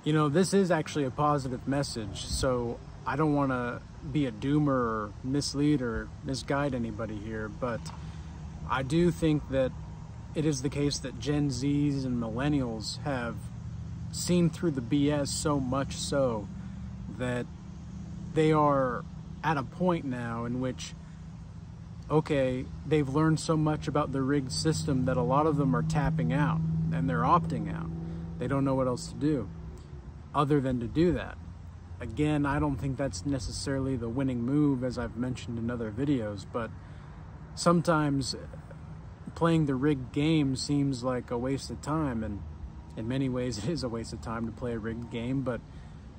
You know, this is actually a positive message, so I don't want to be a doomer or mislead or misguide anybody here, but I do think that it is the case that Gen Zs and Millennials have seen through the BS so much so that they are at a point now in which, okay, they've learned so much about the rigged system that a lot of them are tapping out and they're opting out. They don't know what else to do other than to do that. Again, I don't think that's necessarily the winning move, as I've mentioned in other videos, but sometimes playing the rigged game seems like a waste of time, and in many ways it is a waste of time to play a rigged game, but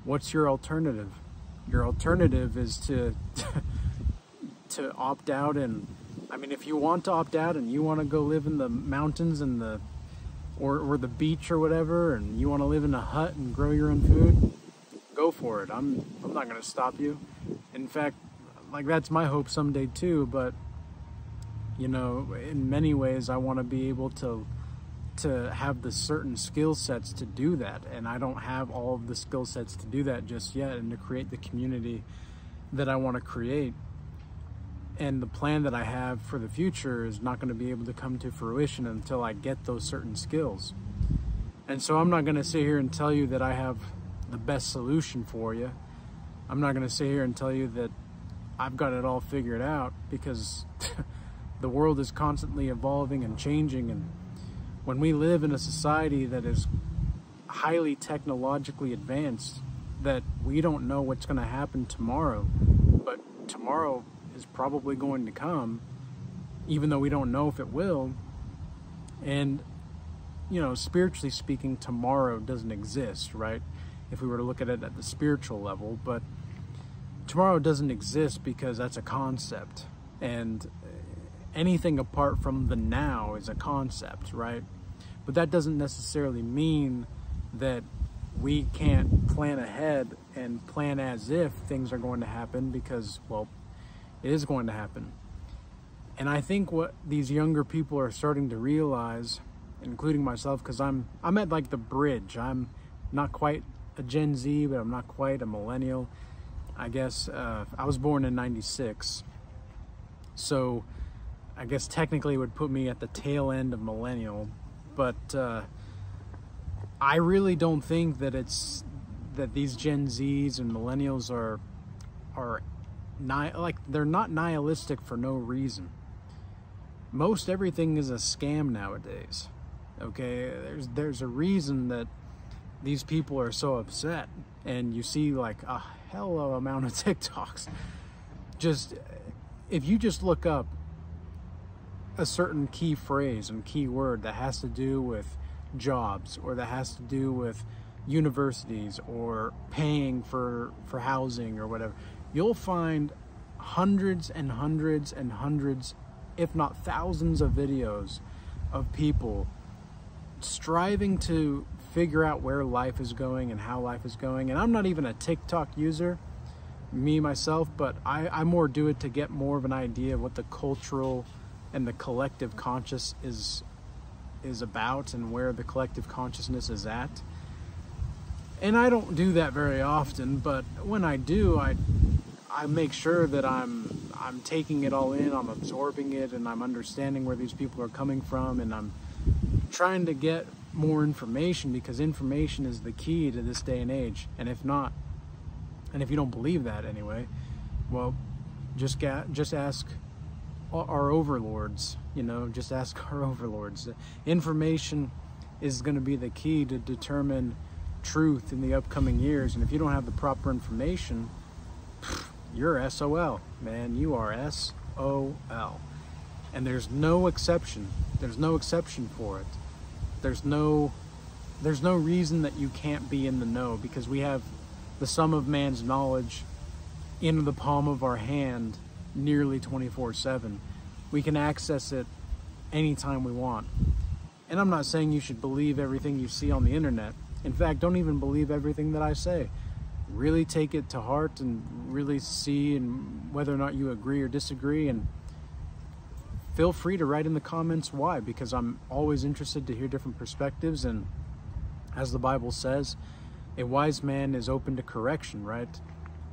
what's your alternative? Your alternative is to to opt out. And I mean, if you want to opt out and you want to go live in the mountains and or the beach or whatever, and you want to live in a hut and grow your own food, go for it. I'm not going to stop you. In fact, like, that's my hope someday too, but you know, in many ways I want to be able to have the certain skill sets to do that, and I don't have all of the skill sets to do that just yet, and to create the community that I want to create. And the plan that I have for the future is not going to be able to come to fruition until I get those certain skills. And so I'm not going to sit here and tell you that I have the best solution for you. I'm not going to sit here and tell you that I've got it all figured out, because the world is constantly evolving and changing. And when we live in a society that is highly technologically advanced, that we don't know what's going to happen tomorrow, but tomorrow is probably going to come, even though we don't know if it will. And, you know, spiritually speaking, tomorrow doesn't exist, right? If we were to look at it at the spiritual level, but tomorrow doesn't exist because that's a concept, and anything apart from the now is a concept, right? But that doesn't necessarily mean that we can't plan ahead and plan as if things are going to happen, because, well, it is going to happen. And I think what these younger people are starting to realize, including myself, because I'm at like the bridge. I'm not quite a Gen Z, but I'm not quite a millennial, I guess. I was born in '96, so I guess technically it would put me at the tail end of millennial, but I really don't think that these Gen Zs and millennials are they're not nihilistic for no reason. Most everything is a scam nowadays. Okay, there's a reason that these people are so upset, and you see like a hell of amount of TikToks. Just, if you just look up a certain key phrase and key word that has to do with jobs, or that has to do with universities, or paying for housing or whatever, you'll find hundreds and hundreds and hundreds, if not thousands, of videos of people striving to figure out where life is going and how life is going. And I'm not even a TikTok user, me myself, but I more do it to get more of an idea of what the cultural and the collective conscious is about, and where the collective consciousness is at. And I don't do that very often, but when I do, I make sure that I'm taking it all in, I'm absorbing it, and I'm understanding where these people are coming from, and I'm trying to get more information, because information is the key to this day and age. And if not, and if you don't believe that anyway, well, just ask our overlords, you know, just ask our overlords. Information is going to be the key to determine truth in the upcoming years. And if you don't have the proper information, you're SOL, man. You are SOL. And there's no exception. There's no exception for it. There's no reason that you can't be in the know, because we have the sum of man's knowledge in the palm of our hand nearly 24/7. We can access it anytime we want. And I'm not saying you should believe everything you see on the internet. In fact, don't even believe everything that I say. Really take it to heart and really see and whether or not you agree or disagree, and feel free to write in the comments why, because I'm always interested to hear different perspectives. And as the Bible says, a wise man is open to correction, right?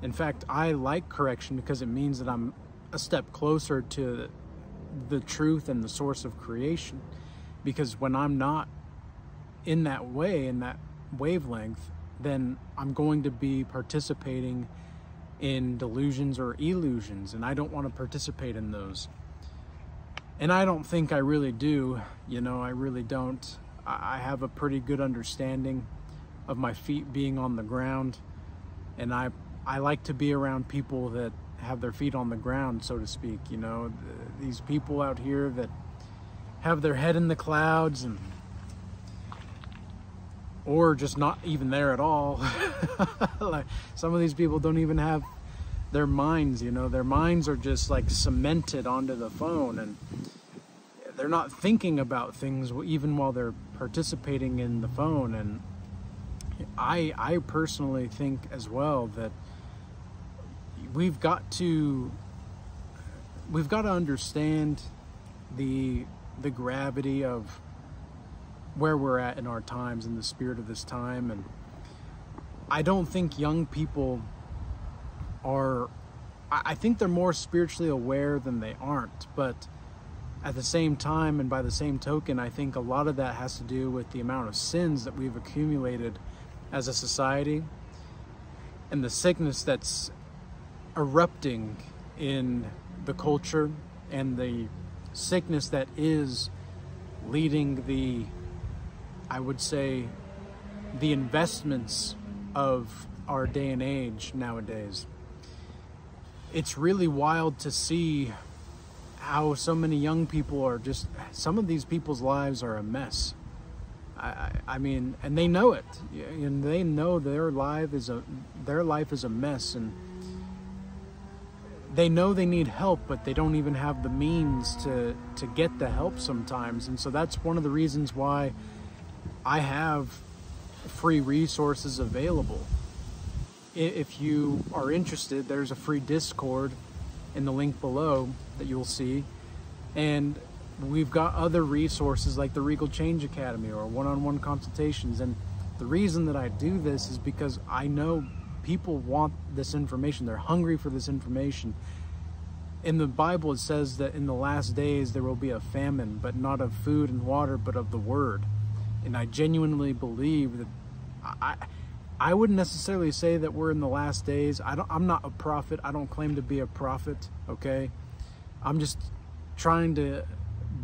In fact, I like correction because it means that I'm a step closer to the truth and the source of creation. Because when I'm not in that way, in that wavelength, then I'm going to be participating in delusions or illusions, and I don't want to participate in those. And I don't think I really do, I really don't. I have a pretty good understanding of my feet being on the ground, and I like to be around people that have their feet on the ground, so to speak. These people out here that have their head in the clouds, or just not even there at all. Like, some of these people don't even have their minds, their minds are just like cemented onto the phone, and they're not thinking about things even while they're participating in the phone. And I personally think as well that we've got to understand the gravity of where we're at in our times, in the spirit of this time. And I don't think young people are, I think they're more spiritually aware than they aren't, but at the same time, and by the same token, I think a lot of that has to do with the amount of sins that we've accumulated as a society, and the sickness that's erupting in the culture, and the sickness that is leading I would say, the investments of our day and age nowadays. It's really wild to see how so many young people are just, some of these people's lives are a mess. I mean, and they know it, and they know their life is a mess, and they know they need help, but they don't even have the means to get the help sometimes. And so that's one of the reasons why I have free resources available. If you are interested, there's a free Discord in the link below that you'll see. And we've got other resources like the Regal Change Academy or one-on-one consultations. And the reason that I do this is because I know people want this information. They're hungry for this information. In the Bible, it says that in the last days there will be a famine, but not of food and water, but of the word. And I genuinely believe that I wouldn't necessarily say that we're in the last days. I'm not a prophet. I don't claim to be a prophet, okay? I'm just trying to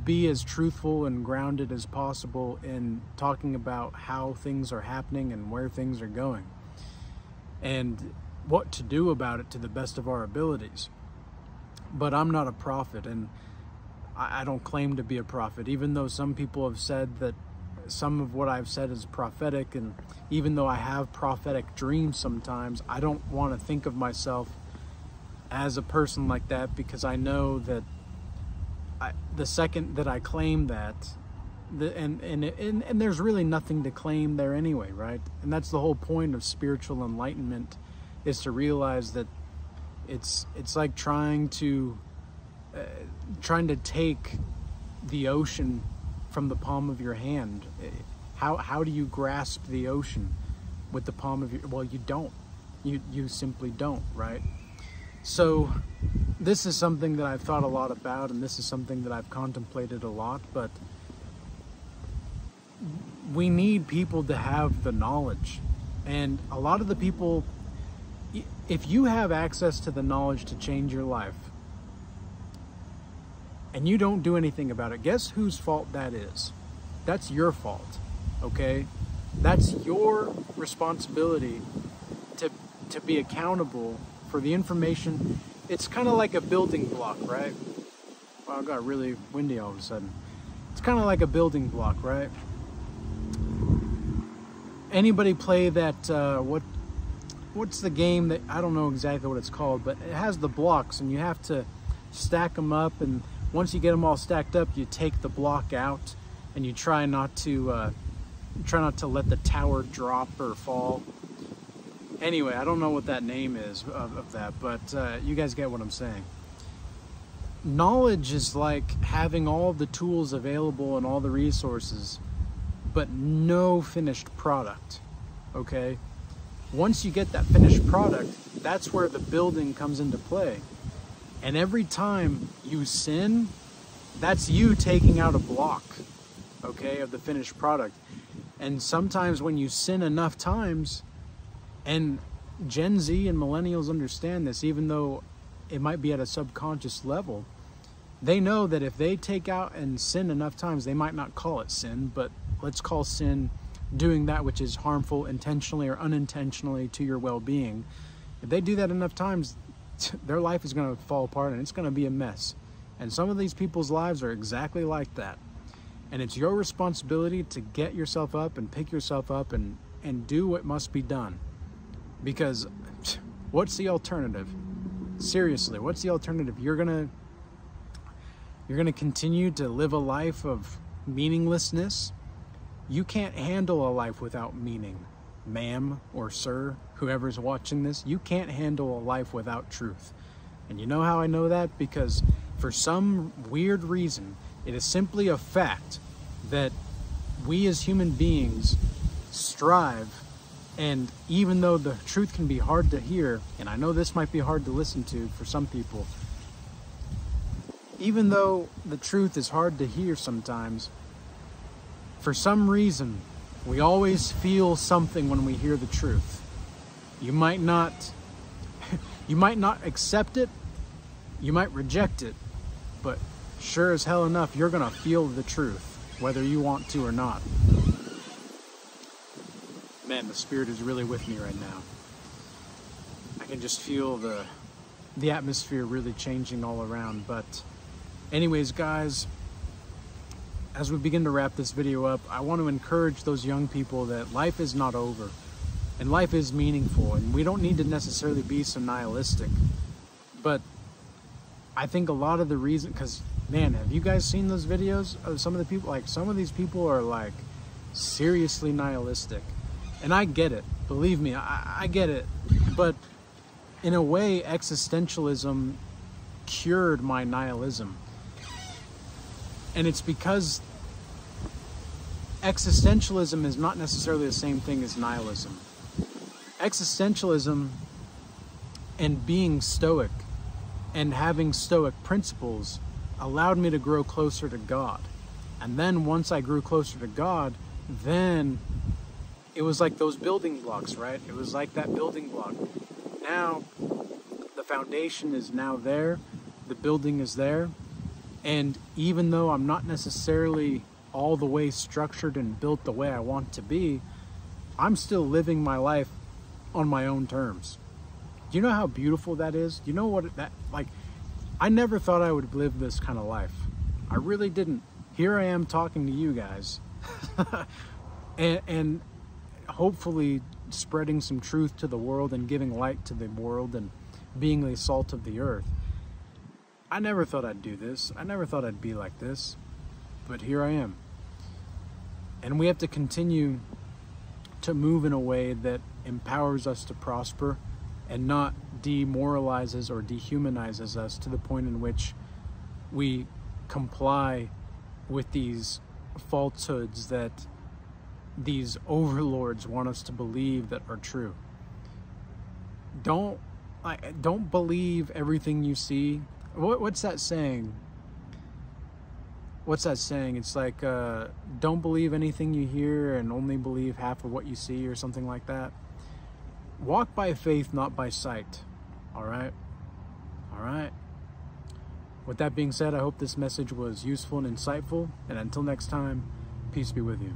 be as truthful and grounded as possible in talking about how things are happening and where things are going, and what to do about it to the best of our abilities. But I'm not a prophet, and I don't claim to be a prophet, even though some people have said that some of what I've said is prophetic. And even though I have prophetic dreams sometimes, I don't want to think of myself as a person like that, because I know that the second that I claim that, and there's really nothing to claim there anyway, right? And that's the whole point of spiritual enlightenment, is to realize that it's like trying to take the ocean from the palm of your hand. How do you grasp the ocean with the palm of your, well, you don't. You simply don't, right? So this is something that I've thought a lot about, and this is something that I've contemplated a lot, but we need people to have the knowledge. And a lot of the people, if you have access to the knowledge to change your life, and you don't do anything about it, guess whose fault that is? That's your fault, okay? That's your responsibility to be accountable for the information. It's kind of like a building block, right? Wow, it got really windy all of a sudden. It's kind of like a building block, right? Anybody play that, what's the game that, I don't know exactly what it's called, but it has the blocks, and you have to stack them up, and once you get them all stacked up, you take the block out, and you try not to let the tower drop or fall. Anyway, I don't know what that name is of that, but you guys get what I'm saying. Knowledge is like having all the tools available and all the resources, but no finished product, okay? once you get that finished product, that's where the building comes into play. And every time you sin, that's you taking out a block, okay, of the finished product. And sometimes when you sin enough times, and Gen Z and millennials understand this, even though it might be at a subconscious level, they know that if they take out and sin enough times, they might not call it sin, but let's call sin doing that which is harmful intentionally or unintentionally to your well-being. If they do that enough times, their life is going to fall apart and it's going to be a mess. And some of these people's lives are exactly like that. And it's your responsibility to get yourself up and pick yourself up and do what must be done. Because what's the alternative? Seriously, what's the alternative? You're gonna continue to live a life of meaninglessness. You can't handle a life without meaning, ma'am or sir, whoever's watching this. You can't handle a life without truth. And you know how I know that? Because for some weird reason, it is simply a fact that we as human beings strive. And even though the truth can be hard to hear, and I know this might be hard to listen to for some people, even though the truth is hard to hear sometimes, for some reason, we always feel something when we hear the truth. You might not accept it, you might reject it, but sure as hell enough, you're gonna feel the truth, whether you want to or not. Man, the spirit is really with me right now. I can just feel the atmosphere really changing all around. But anyways, guys, as we begin to wrap this video up, I want to encourage those young people that life is not over and life is meaningful, and we don't need to necessarily be so nihilistic. But I think a lot of the reason, because man, have you guys seen those videos of some of the people? Like, some of these people are like seriously nihilistic. And I get it, believe me, I get it. But in a way, existentialism cured my nihilism. And it's because existentialism is not necessarily the same thing as nihilism. Existentialism and being stoic and having stoic principles allowed me to grow closer to God. And then once I grew closer to God, then it was like those building blocks, right? It was like that building block. Now, the foundation is now there. The building is there. And even though I'm not necessarily all the way structured and built the way I want to be, I'm still living my life on my own terms. Do you know how beautiful that is? Do you know what that, like, I never thought I would live this kind of life. I really didn't. Here I am talking to you guys. and hopefully spreading some truth to the world and giving light to the world and being the salt of the earth. I never thought I'd do this. I never thought I'd be like this, but here I am. And we have to continue to move in a way that empowers us to prosper and not demoralizes or dehumanizes us to the point in which we comply with these falsehoods that these overlords want us to believe that are true. Don't believe everything you see. What's that saying? What's that saying? It's like, don't believe anything you hear and only believe half of what you see, or something like that. Walk by faith, not by sight. All right? All right. With that being said, I hope this message was useful and insightful. And until next time, peace be with you.